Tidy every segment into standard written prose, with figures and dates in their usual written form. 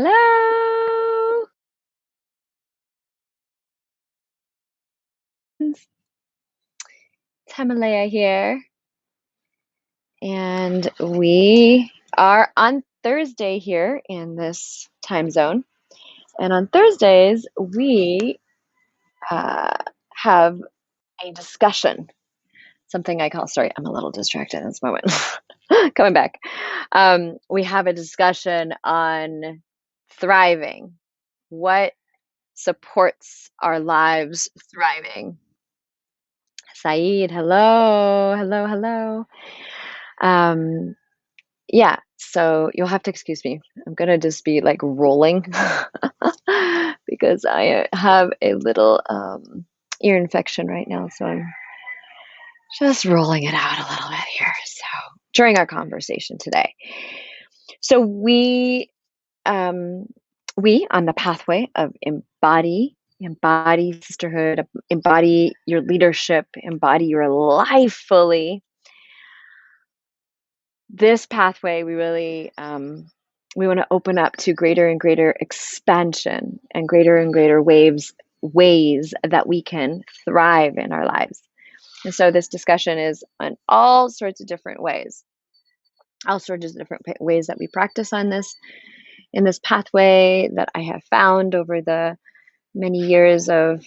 Hello. It's Hemalayaa here, and we are on Thursday here in this time zone. And on Thursdays, we uh, have a discussion, something I call, sorry, I'm a little distracted in this moment. Coming back. We have a discussion on thriving. What supports our lives thriving? Saeed, hello, hello, hello. Um, yeah, so you'll have to excuse me. I'm gonna just be like rolling because I have a little ear infection right now, so I'm just rolling it out a little bit here. So during our conversation today. So um we on the pathway of embody sisterhood, embody your leadership, embody your life fully. This pathway, we really we want to open up to greater and greater expansion and greater ways that we can thrive in our lives. And so this discussion is on all sorts of different ways, all sorts of different ways that we practice on this in this pathway that I have found over the many years of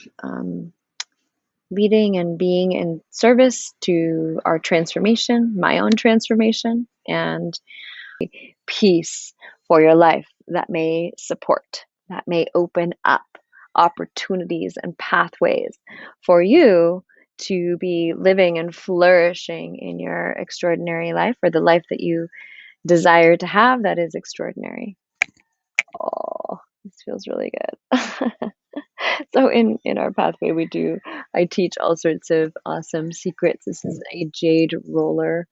leading and being in service to our transformation, my own transformation, and peace for your life that may support, that may open up opportunities and pathways for you to be living and flourishing in your extraordinary life, or the life that you desire to have that is extraordinary. Oh, this feels really good. So in our pathway, I teach all sorts of awesome secrets. This is a jade roller.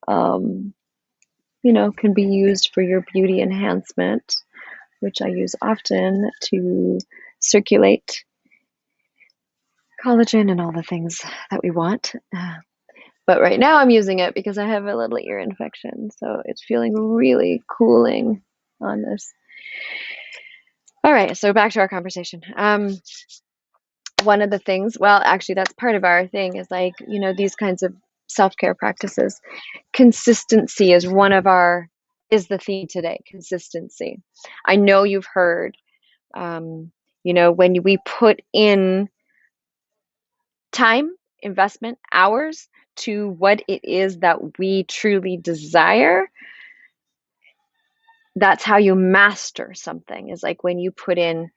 Um, can be used for your beauty enhancement, which I use often to circulate collagen and all the things that we want. But right now I'm using it because I have a little ear infection, so it's feeling really cooling on this. All right, so back to our conversation. One of the things, well, actually, that's part of our thing is like, these kinds of self-care practices. Consistency is is the theme today, consistency. I know you've heard, when we put in time, investment, hours to what it is that we truly desire, that's how you master something. Is like when you put in,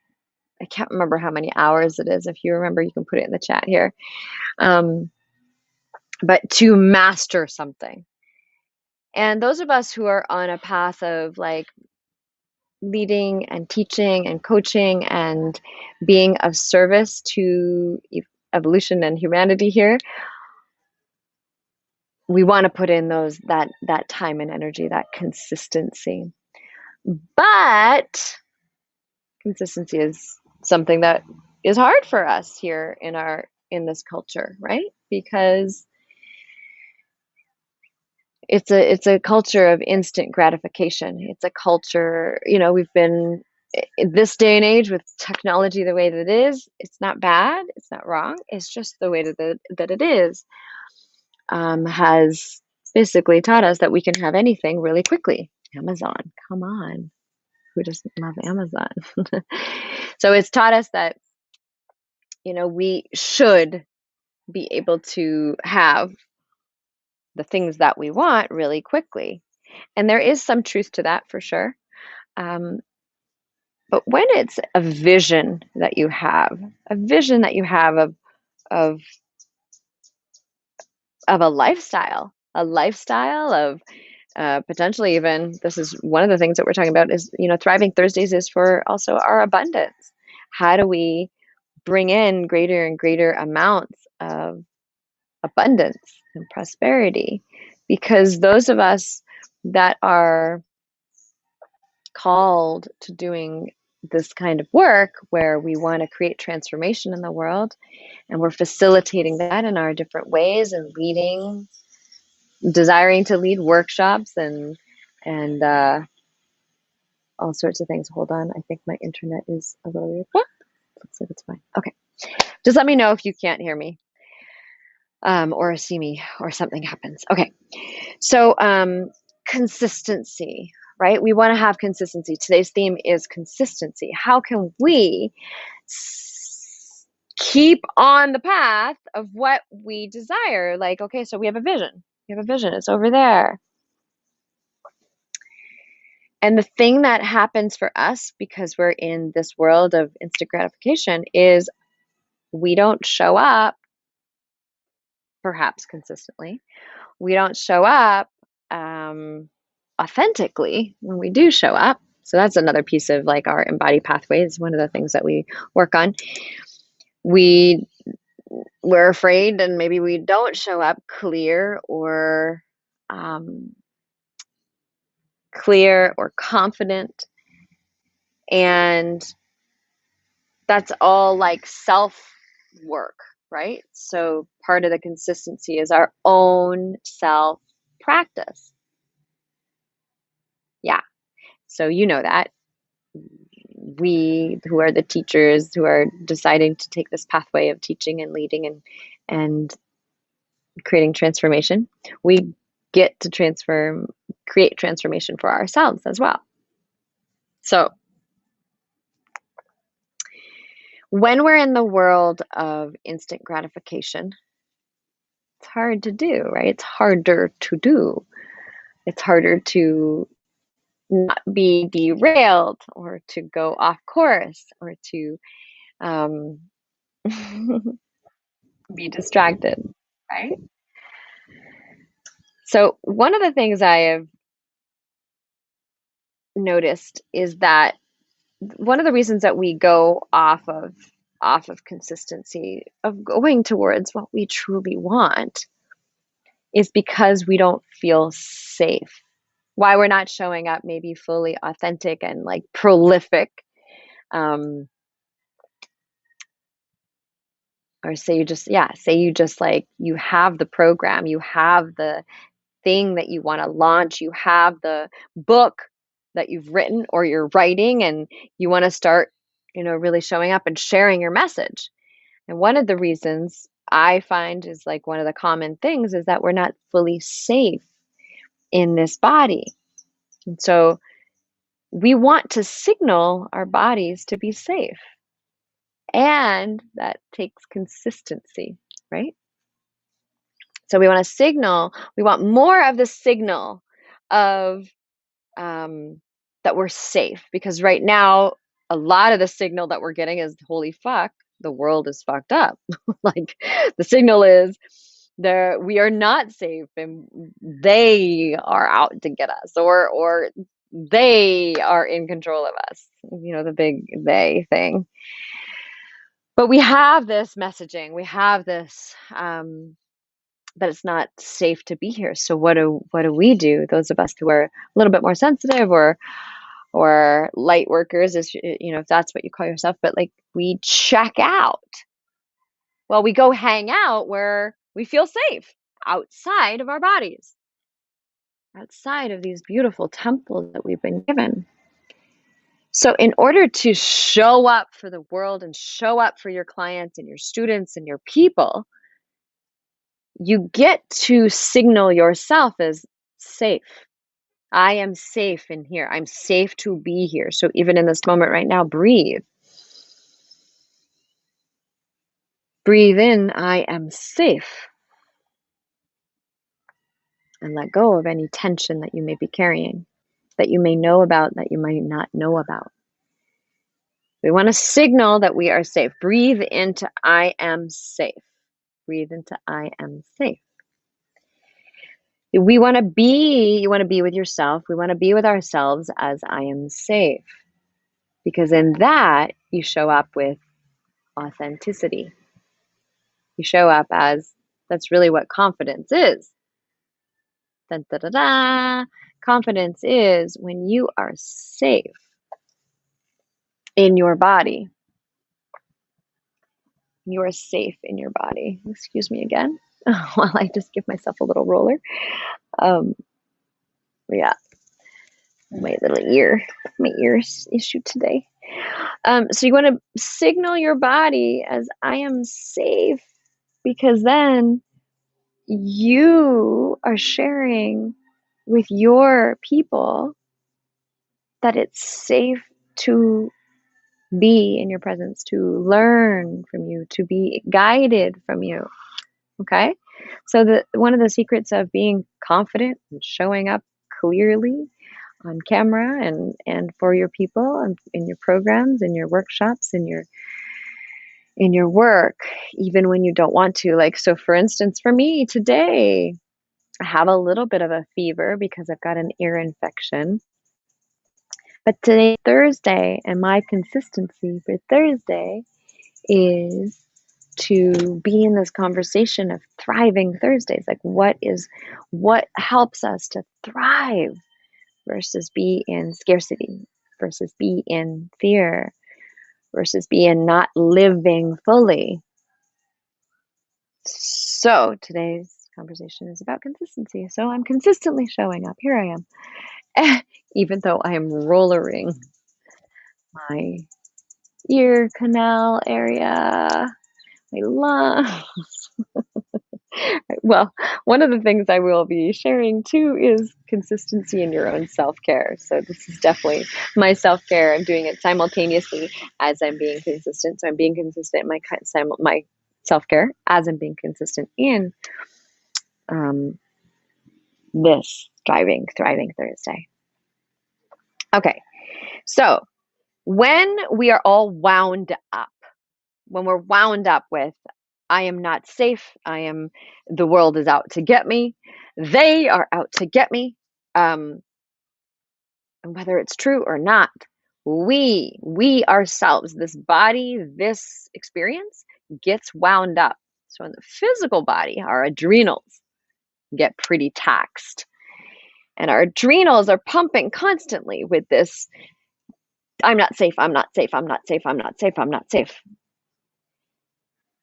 I can't remember how many hours it is. If you remember, you can put it in the chat here. But to master something. And those of us who are on a path of like leading and teaching and coaching and being of service to evolution and humanity here, we want to put in that time and energy, that consistency. But consistency is something that is hard for us here in this culture, right? Because it's a culture of instant gratification. It's a culture, we've been in this day and age with technology the way that it is. It's not bad, it's not wrong, it's just the way that it is, has basically taught us that we can have anything really quickly. Amazon, come on, who doesn't love Amazon? So it's taught us that we should be able to have the things that we want really quickly. And there is some truth to that for sure. But when it's a vision that you have, of a lifestyle, of potentially even, this is one of the things that we're talking about is, Thriving Thursdays is for also our abundance. How do we bring in greater and greater amounts of abundance and prosperity? Because those of us that are called to doing this kind of work where we want to create transformation in the world, and we're facilitating that in our different ways and desiring to lead workshops and all sorts of things. Hold on. I think my internet is a little weird. Ah, looks like it's fine. Okay. Just let me know if you can't hear me or see me or something happens. Okay. So consistency, right? We want to have consistency. Today's theme is consistency. How can we keep on the path of what we desire? Like, okay, so we have a vision. We have a vision. It's over there. And the thing that happens for us because we're in this world of instant gratification is we don't show up, perhaps consistently. We don't show up authentically when we do show up. So that's another piece of like our embodied pathways. One of the things that we work on. We're afraid, and maybe we don't show up clear or confident, and that's all like self work, right? So part of the consistency is our own self practice. Yeah. So you know that we who are the teachers who are deciding to take this pathway of teaching and leading and creating transformation, we get to create transformation for ourselves as well. So when we're in the world of instant gratification, it's hard to do, right? It's harder to do. It's harder to not be derailed or to go off course or to um, be distracted, right? So one of the things I have noticed is that one of the reasons that we go off of consistency of going towards what we truly want is because we don't feel safe. Why we're not showing up maybe fully authentic and like prolific, um, or say you just like you have the program, you have the thing that you want to launch, you have the book that you've written or you're writing, and you want to start, really showing up and sharing your message. And one of the reasons I find is like one of the common things is that we're not fully safe in this body. And so we want to signal our bodies to be safe. And that takes consistency, right? So we want to signal, we want more of the signal of that we're safe, because right now a lot of the signal that we're getting is holy fuck, the world is fucked up. Like the signal is there, we are not safe and they are out to get us, or they are in control of us, the big they thing. But we have this messaging, we have this that it's not safe to be here. So what do we do? Those of us who are a little bit more sensitive or light workers, is if that's what you call yourself, but like we check out. Well, we go hang out where we feel safe, outside of our bodies, outside of these beautiful temples that we've been given. So in order to show up for the world and show up for your clients and your students and your people, you get to signal yourself as safe. I am safe in here. I'm safe to be here. So even in this moment right now, breathe. Breathe in, I am safe. And let go of any tension that you may be carrying, that you may know about, that you might not know about. We want to signal that we are safe. Breathe into I am safe. Breathe into I am safe. You want to be with yourself. We want to be with ourselves as I am safe. Because in that, you show up with authenticity. You show up as, that's really what confidence is. Dun, da, da, da. Confidence is when you are safe in your body. You are safe in your body. Excuse me again, while I just give myself a little roller. Yeah. My ears issue today. So you want to signal your body as I am safe, because then you are sharing with your people that it's safe to be in your presence, to learn from you, to be guided from you. Okay? So one of the secrets of being confident and showing up clearly on camera and for your people and in your programs, in your workshops, in your work, even when you don't want to. Like, so for instance, for me today, I have a little bit of a fever because I've got an ear infection. But today, Thursday, and my consistency for Thursday is to be in this conversation of thriving Thursdays. Like, what helps us to thrive versus be in scarcity, versus be in fear, versus be in not living fully. So today's conversation is about consistency. So I'm consistently showing up. Here I am. Even though I am rollering my ear canal area, my lungs. Well, one of the things I will be sharing too is consistency in your own self-care. So this is definitely my self-care. I'm doing it simultaneously as I'm being consistent. So I'm being consistent in my self-care as I'm being consistent in this thriving Thursday. Okay, so when we are all wound up, when we're wound up with, I am not safe, the world is out to get me, they are out to get me, and whether it's true or not, we ourselves, this body, this experience gets wound up. So in the physical body, our adrenals get pretty taxed. And our adrenals are pumping constantly with this, I'm not safe, I'm not safe, I'm not safe, I'm not safe, I'm not safe.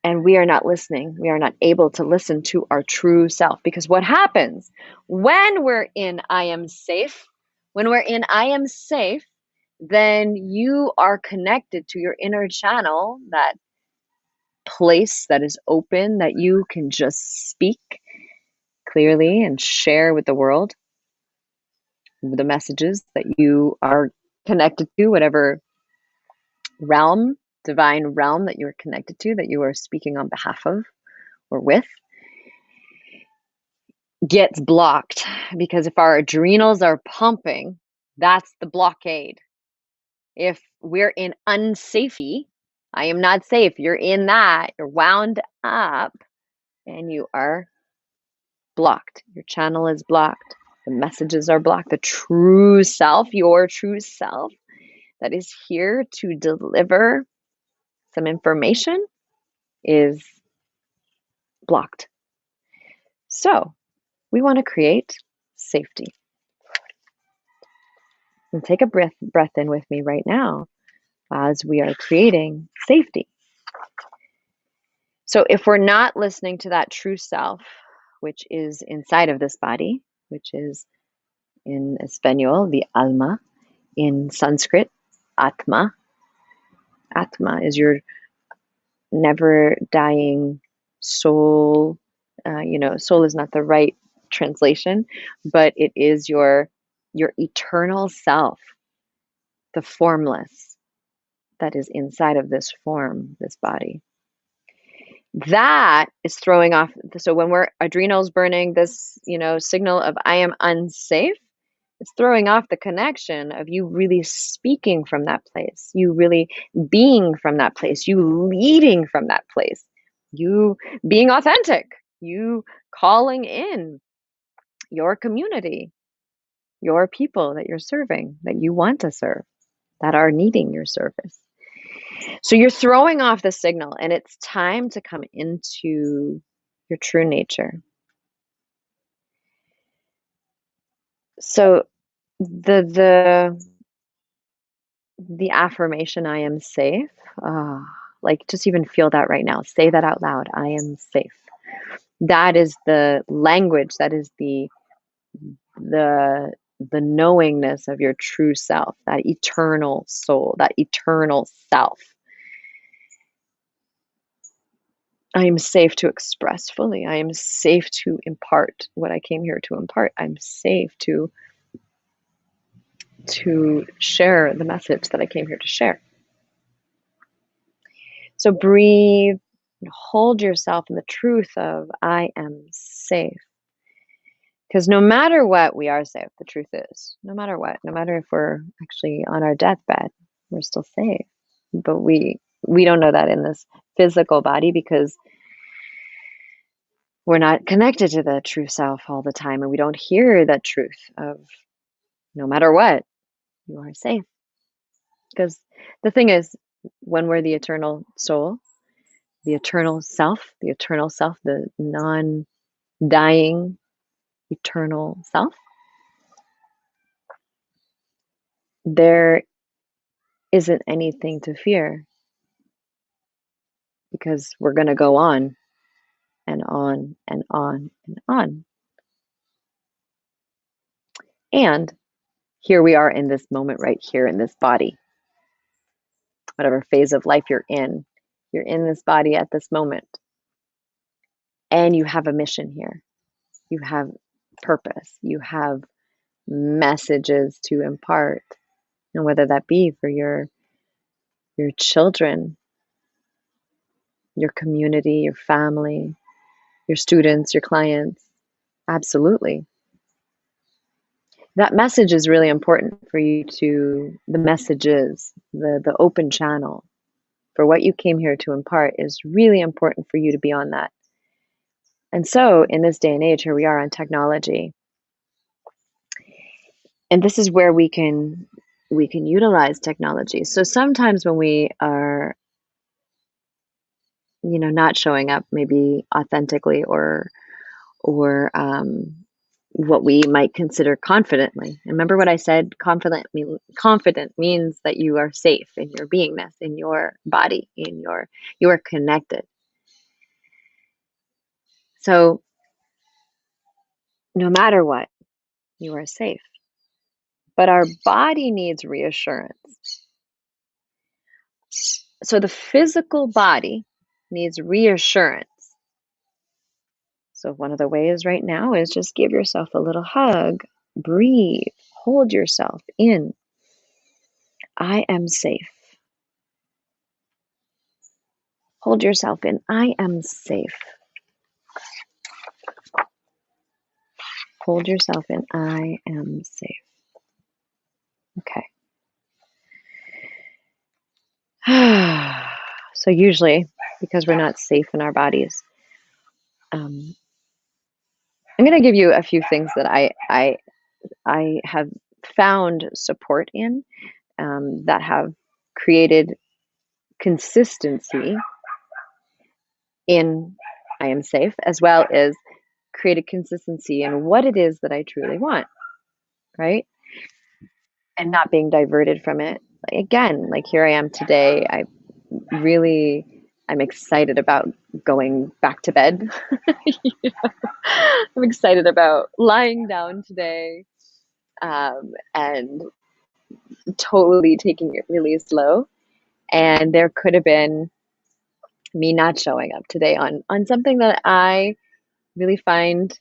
And we are not listening. We are not able to listen to our true self. Because what happens when we're in I am safe, then you are connected to your inner channel, that place that is open, that you can just speak clearly and share with the world the messages that you are connected to, whatever realm, divine realm that you're connected to, that you are speaking on behalf of or with, gets blocked. Because if our adrenals are pumping, that's the blockade. If we're in unsafety, I am not safe, you're in that, you're wound up, and you are blocked. Your channel is blocked. The messages are blocked. The true self, your true self, that is here to deliver some information, is blocked. So we want to create safety. And take a breath in with me right now as we are creating safety. So if we're not listening to that true self, which is inside of this body, which is in Espanol, the alma, in Sanskrit, atma. Atma is your never dying soul. Soul is not the right translation, but it is your eternal self, the formless that is inside of this form, this body. That is throwing off. So when we're adrenals burning this, signal of I am unsafe, it's throwing off the connection of you really speaking from that place, you really being from that place, you leading from that place, you being authentic, you calling in your community, your people that you're serving, that you want to serve, that are needing your service. So you're throwing off the signal, and it's time to come into your true nature. So the affirmation, I am safe, like just even feel that right now. Say that out loud. I am safe. That is the language, that is the the knowingness of your true self, that eternal soul, that eternal self. I am safe to express fully. I am safe to impart what I came here to impart. I'm safe to share the message that I came here to share. So breathe and hold yourself in the truth of I am safe. Because no matter what, we are safe. The truth is, no matter what, no matter if we're actually on our deathbed, we're still safe. But we don't know that in this physical body because we're not connected to the true self all the time, and we don't hear that truth of no matter what, you are safe. Because the thing is, when we're the eternal soul, the eternal self, the non-dying eternal self, there isn't anything to fear because we're going to go on and on and on and on. And here we are in this moment right here in this body, whatever phase of life you're in this body at this moment. And you have a mission here. You have purpose. You have messages to impart. And whether that be for your children, your community, your family, your students, your clients, absolutely. That message is really important for you the messages, the open channel for what you came here to impart is really important for you to be on that. And so in this day and age, here we are on technology. And this is where we can utilize technology. So sometimes when we are, not showing up maybe authentically or what we might consider confidently. Remember what I said? Confident means that you are safe in your beingness, in your body, you are connected. So no matter what, you are safe. But our body needs reassurance. So the physical body needs reassurance. So one of the ways right now is just give yourself a little hug, breathe, hold yourself in. I am safe. Hold yourself in. I am safe. Hold yourself in. I am safe. Okay. So usually, because we're not safe in our bodies, I'm going to give you a few things that I have found support in that have created consistency in I am safe, as well as created consistency in what it is that I truly want, right? And not being diverted from it. Again, like here I am today. I'm excited about going back to bed. I'm excited about lying down today and totally taking it really slow. And there could have been me not showing up today on something that I really find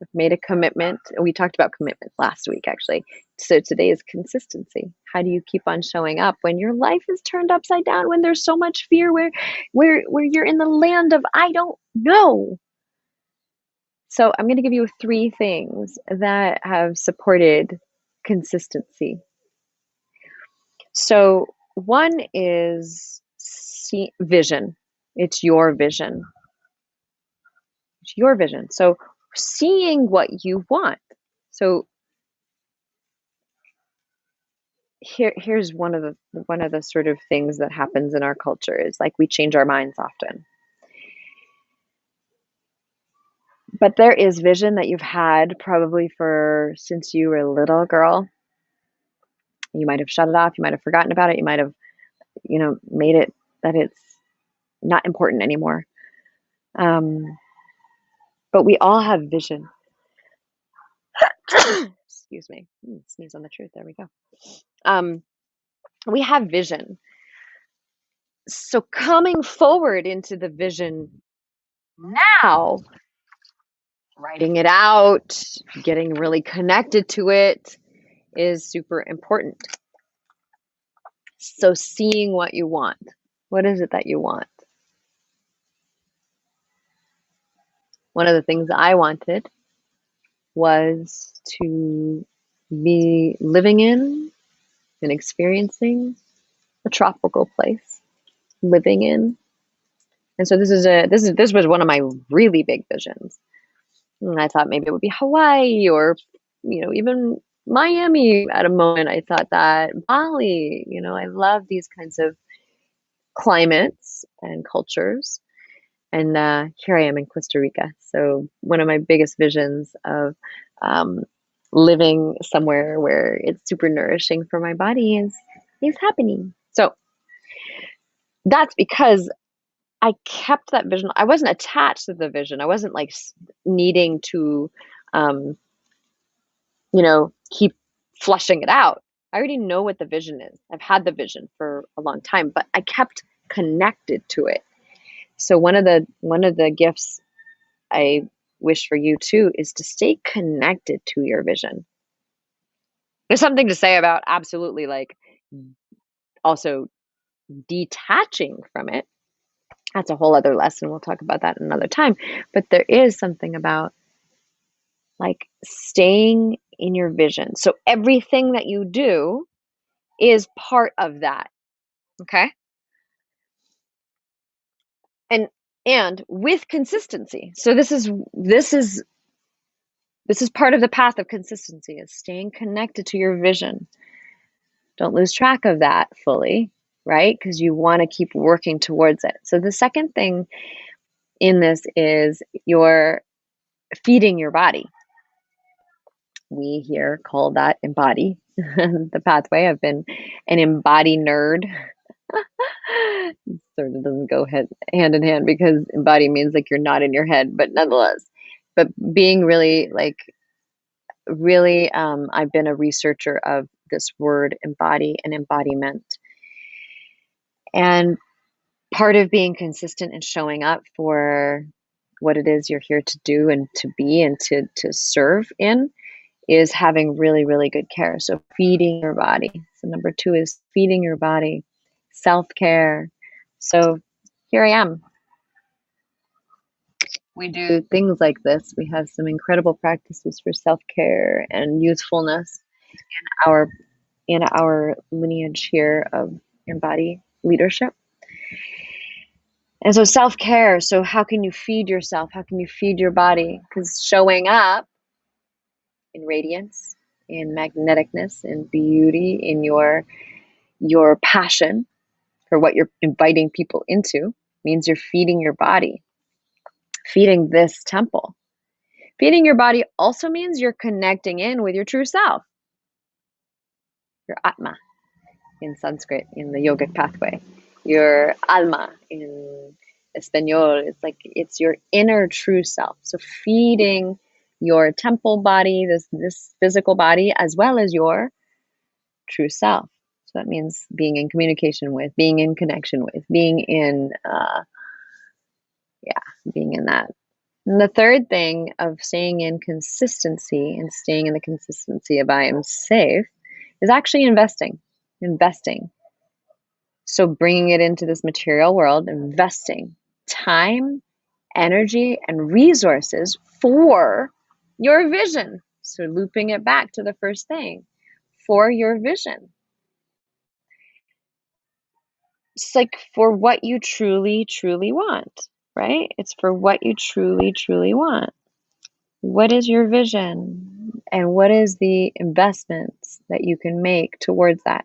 I've made a commitment. We talked about commitment last week, actually. So today is consistency. How do you keep on showing up when your life is turned upside down, when there's so much fear, where you're in the land of I don't know? So I'm going to give you 3 things that have supported consistency. So one is vision. It's your vision. It's your vision. So seeing what you want. So here's one of the sort of things that happens in our culture is like we change our minds often. But there is vision that you've had probably since you were a little girl. You might have shut it off, you might have forgotten about it, you might have, made it that it's not important anymore. But we all have vision. Excuse me. Sneeze on the truth. There we go. We have vision. So coming forward into the vision now, writing it out, getting really connected to it is super important. So seeing what you want. What is it that you want? One of the things I wanted was to be living in and experiencing a tropical place, living in. And so this was one of my really big visions. And I thought maybe it would be Hawaii or, even Miami at a moment. I thought that Bali, I love these kinds of climates and cultures. And here I am in Costa Rica. So one of my biggest visions of living somewhere where it's super nourishing for my body is happening. So that's because I kept that vision. I wasn't attached to the vision. I wasn't like needing to, um, keep flushing it out. I already know what the vision is. I've had the vision for a long time, but I kept connected to it. So one of the gifts I wish for you too is to stay connected to your vision. There's something to say about absolutely like also detaching from it. That's a whole other lesson. We'll talk about that another time. But there is something about like staying in your vision. So everything that you do is part of that. Okay? And with consistency. So this is part of the path of consistency, is staying connected to your vision. Don't lose track of that fully, right? Because you want to keep working towards it. So the second thing in this is you're feeding your body. We here call that embody the pathway. I've been an embody nerd. Sort of doesn't go hand in hand because embody means like you're not in your head, but nonetheless. But being really I've been a researcher of this word embody and embodiment. And part of being consistent and showing up for what it is you're here to do and to be and to serve in is having really, really good care. So feeding your body. So number 2 is feeding your body, self-care. So here I am. We do things like this. We have some incredible practices for self-care and youthfulness in our lineage here of embody leadership. And so self-care, so how can you feed yourself? How can you feed your body? Because showing up in radiance, in magneticness, in beauty, in your passion for what you're inviting people into means you're feeding your body, feeding this temple. Feeding your body also means you're connecting in with your true self, your Atma in Sanskrit, in the yogic pathway, your Alma in Espanol. It's your inner true self. So feeding your temple body, this physical body, as well as your true self. So that means being in communication with, being in connection with, being in that. And the third thing of staying in consistency and staying in the consistency of I am safe is actually investing. So bringing it into this material world, investing time, energy, and resources for your vision. So looping it back to the first thing, for your vision. It's like for what you truly, truly want, right? It's for what you truly, truly want. What is your vision? And what is the investments that you can make towards that?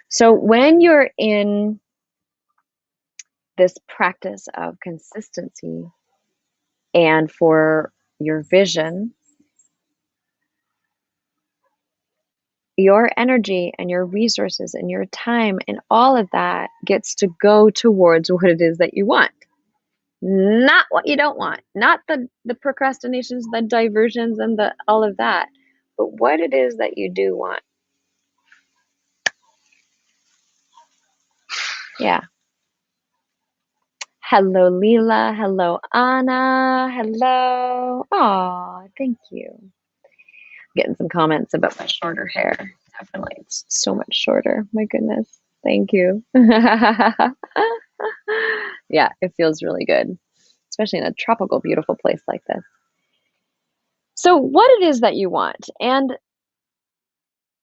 So when you're in this practice of consistency and for your vision, your energy and your resources and your time and all of that gets to go towards what it is that you want. Not what you don't want, not the procrastinations, the diversions, and the all of that, but what it is that you do want. Yeah. Hello, Leela. Hello, Anna. Hello. Aw, thank you. Getting some comments about my shorter hair. Definitely, it's so much shorter. My goodness. Thank you. Yeah, it feels really good, especially in a tropical, beautiful place like this. So, what it is that you want, and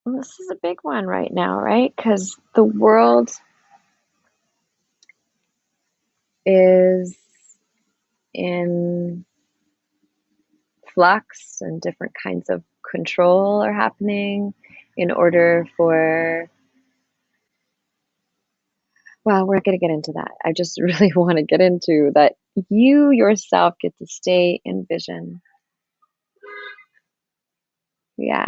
this is a big one right now, right? Because the world is in flux and different kinds of control are happening in order for, well, we're not going to get into that. I just really want to get into that you yourself get to stay in vision. Yeah.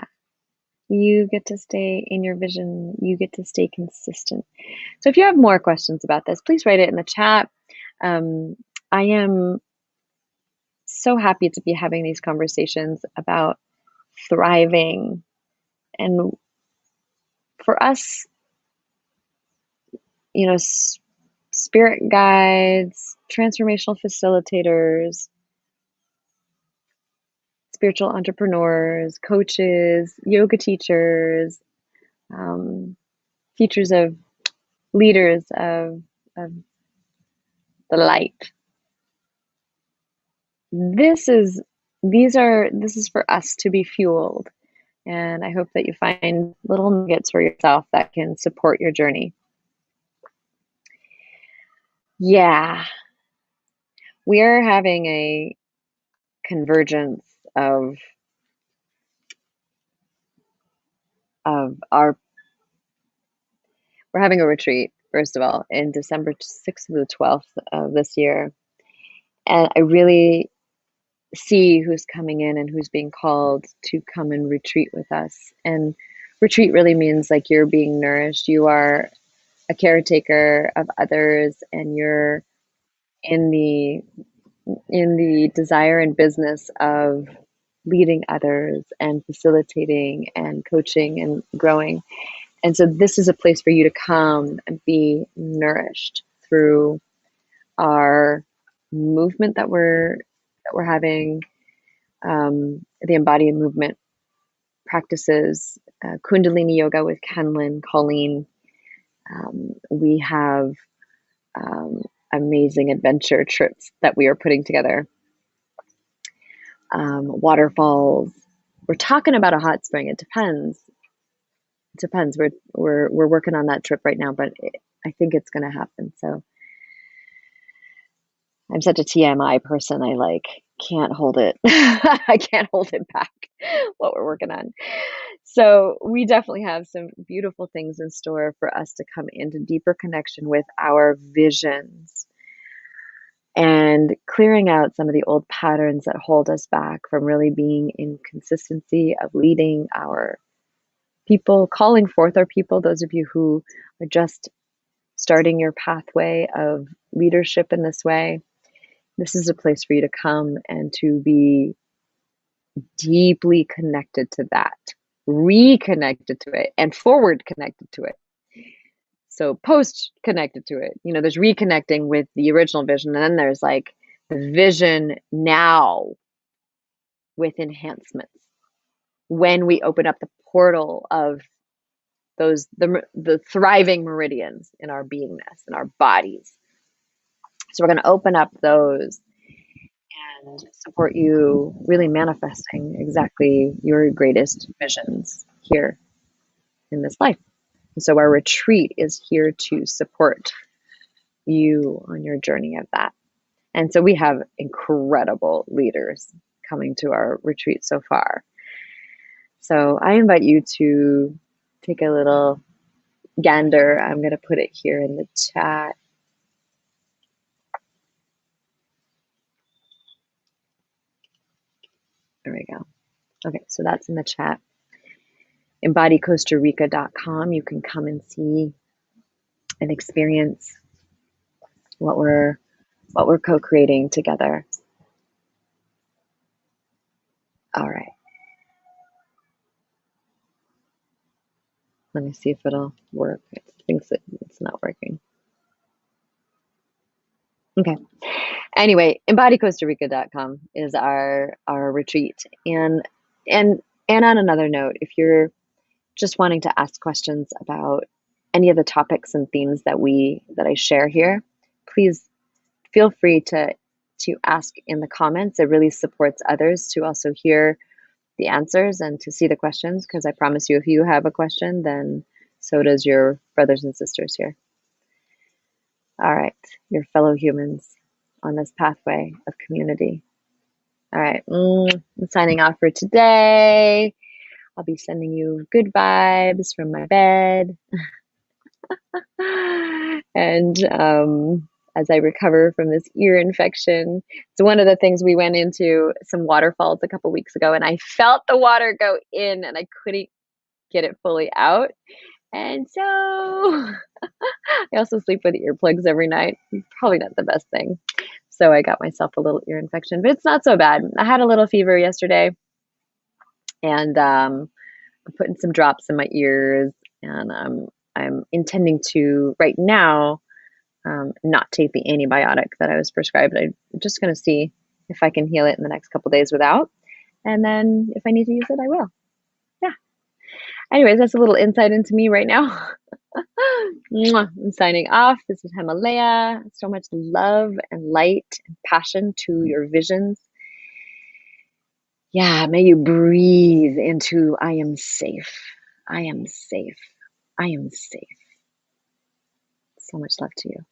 You get to stay in your vision. You get to stay consistent. So if you have more questions about this, please write it in the chat. Um, I am so happy to be having these conversations about thriving. And for us, you know, spirit guides, transformational facilitators, spiritual entrepreneurs, coaches, yoga teachers, um, teachers of leaders of the light. This is this is for us to be fueled. And I hope that you find little nuggets for yourself that can support your journey. Yeah, we are having a convergence of our we're having a retreat, first of all, in December 6th to the 12th of this year. And I really see who's coming in and who's being called to come and retreat with us. And retreat really means like you're being nourished. You are a caretaker of others, and you're in the desire and business of leading others and facilitating and coaching and growing. And so this is a place for you to come and be nourished through our movement that we're having, the embodied movement practices, Kundalini yoga with Kenlin, Colleen. We have amazing adventure trips that we are putting together. Waterfalls. We're talking about a hot spring. It depends. It depends. We're working on that trip right now, but I think it's going to happen. So I'm such a TMI person. I like can't hold it. I can't hold it back. What we're working on. So we definitely have some beautiful things in store for us to come into deeper connection with our visions and clearing out some of the old patterns that hold us back from really being in consistency of leading our people, calling forth our people, those of you who are just starting your pathway of leadership in this way. This is a place for you to come and to be deeply connected to that, reconnected to it, and forward connected to it. So post connected to it, there's reconnecting with the original vision, and then there's like the vision now with enhancements. When we open up the portal of the thriving meridians in our beingness, in our bodies. So we're going to open up those and support you really manifesting exactly your greatest visions here in this life. And so our retreat is here to support you on your journey of that. And so we have incredible leaders coming to our retreat so far. So I invite you to take a little gander. I'm going to put it here in the chat. There we go. Okay, so that's in the chat. EmbodyCostaRica.com. You can come and see and experience what we're what we're co-creating together. All right. Let me see if it'll work. It thinks it's not working. Okay. Anyway, embodicostarica.com is our retreat. And on another note, if you're just wanting to ask questions about any of the topics and themes that I share here, please feel free to ask in the comments. It really supports others to also hear the answers and to see the questions, because I promise you, if you have a question, then so does your brothers and sisters here. All right, your fellow humans on this pathway of community. All right, I'm signing off for today. I'll be sending you good vibes from my bed. And as I recover from this ear infection, it's one of the things. We went into some waterfalls a couple weeks ago, and I felt the water go in, and I couldn't get it fully out. And so I also sleep with earplugs every night. Probably not the best thing. So I got myself a little ear infection, but it's not so bad. I had a little fever yesterday, and I'm putting some drops in my ears, and I'm intending to right now not take the antibiotic that I was prescribed. I'm just going to see if I can heal it in the next couple days without, and then if I need to use it, I will. Yeah. Anyways, that's a little insight into me right now. I'm signing off. This is Hemalayaa. So much love and light and passion to your visions. Yeah, may you breathe into I am safe. I am safe. I am safe. So much love to you.